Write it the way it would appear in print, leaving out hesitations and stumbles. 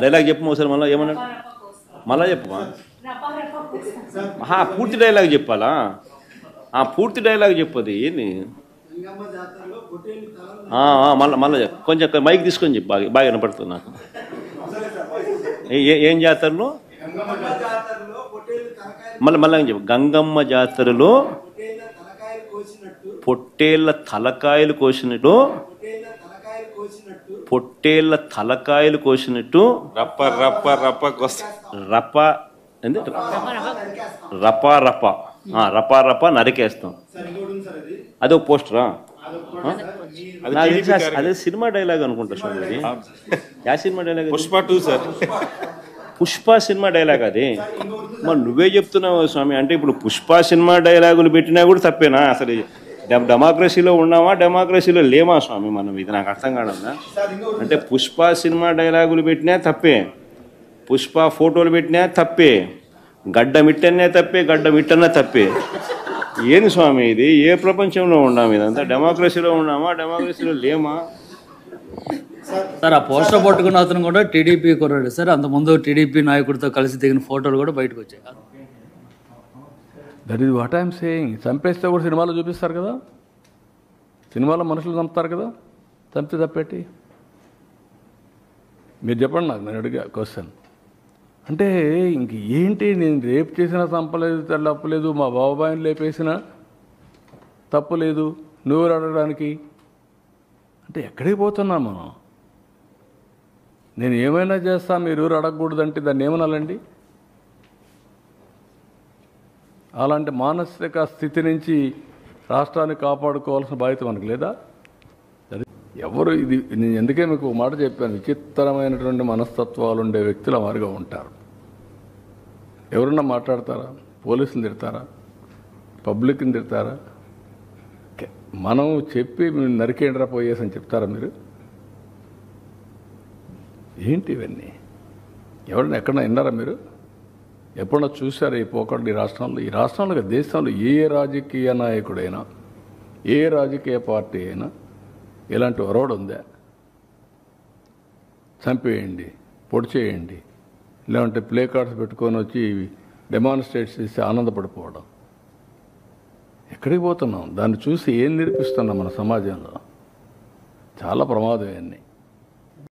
Dialogue చెప్పు ఒకసారి మళ్ళీ ఏమన్నా మళ్ళా చెప్పమా పూర్తి డైలాగ్ చెప్పాలా పూర్తి డైలాగ్ చెప్పది ఏంది మళ్ళీ కొంచెం మైక్ తీసుకొని చెప్పు బాగా వినపడుతుంది నాకు ఏం జాతరలో మళ్ళీ చెప్పు గంగమ్మ జాతరలో పొట్టేళ్ల తలకాయలు కోసినట్టు రప్ప రప్ప రప్ప రప్ప రప్ప రప్ప రప్ప రప్ప నరికేస్తాం. అదో పోస్టరా? అదే సినిమా డైలాగ్ అనుకుంటా స్వామి. Yeah cinema dialogue? Pushpa 2 sir. Pushpa cinema dialogue అది. మరి నువ్వే చెప్తున్నావు స్వామి. అంటే ఇప్పుడు పుష్ప సినిమా డైలాగులు పెట్టినా కూడా తప్పేనా? అసలు డెమోక్రసీలో ఉన్నామా డెమోక్రసీలో లేమా స్వామి మనం? ఇది నాకు అర్థం కాదన్నా. అంటే పుష్ప సినిమా డైలాగులు పెట్టినా తప్పే, పుష్ప ఫోటోలు పెట్టినా తప్పే, గడ్డ మిట్టనే తప్పే, గడ్డ మిట్టన్నా తప్పే. ఏంది స్వామి ఇది? ఏ ప్రపంచంలో ఉన్నాము? ఇదంతా డెమోక్రసీలో ఉన్నామా డెమోక్రసీలో లేమా? సార్ ఆ పోస్టర్ పట్టుకున్న అతను కూడా టీడీపీ కుర్రాడు సార్. అంతకుముందు టీడీపీ నాయకుడితో కలిసి దిగిన ఫోటోలు కూడా బయటకు వచ్చాయి. That is what I'm saying. చంపేస్తే కూడా సినిమాలో చూపిస్తారు కదా, సినిమాలో మనుషులు చంపుతారు కదా, చంపితే తప్పేటి? మీరు చెప్పండి నాకు, నేను అడిగా క్వశ్చన్. అంటే ఇంక ఏంటి, నేను రేపు చేసినా చంపలేదు, తప్పలేదు, మా బాబాయిని లేపేసినా తప్పులేదు, నువ్వు అడగడానికి అంటే ఎక్కడికి పోతున్నాం మనం? నేను ఏమైనా చేస్తా, మీరు అడగకూడదంటే దాన్ని ఏమనాలండి? అలాంటి మానసిక స్థితి నుంచి రాష్ట్రాన్ని కాపాడుకోవాల్సిన బాధ్యత మనకు లేదా? ఎవరు ఇది? నేను ఎందుకే మీకు ఒక మాట చెప్పాను, విచిత్రమైనటువంటి మనస్తత్వాలు ఉండే వ్యక్తులు మారిగా ఉంటారు. ఎవరన్నా మాట్లాడతారా? పోలీసులు తిడతారా? పబ్లిక్ని తిడతారా? మనం చెప్పి నరికేండ్రా పోయేసి అని చెప్తారా మీరు? ఏంటి ఇవన్నీ? ఎవరన్నా ఎక్కడన్నా విన్నారా మీరు? ఎప్పుడన్నా చూసారా ఈ పోకడు? ఈ రాష్ట్రంలో దేశంలో ఏ రాజకీయ నాయకుడైనా, ఏ రాజకీయ పార్టీ అయినా ఇలాంటి ఒరవడు ఉందా? చంపేయండి, పొడి చేయండి, లేదంటే ప్లే కార్డ్స్ పెట్టుకొని వచ్చి డెమాన్స్ట్రేట్ చేసి ఆనందపడిపోవడం. ఎక్కడికి పోతున్నాం? దాన్ని చూసి ఏం నేర్పిస్తున్నాం మన సమాజంలో? చాలా ప్రమాదం ఇవన్నీ.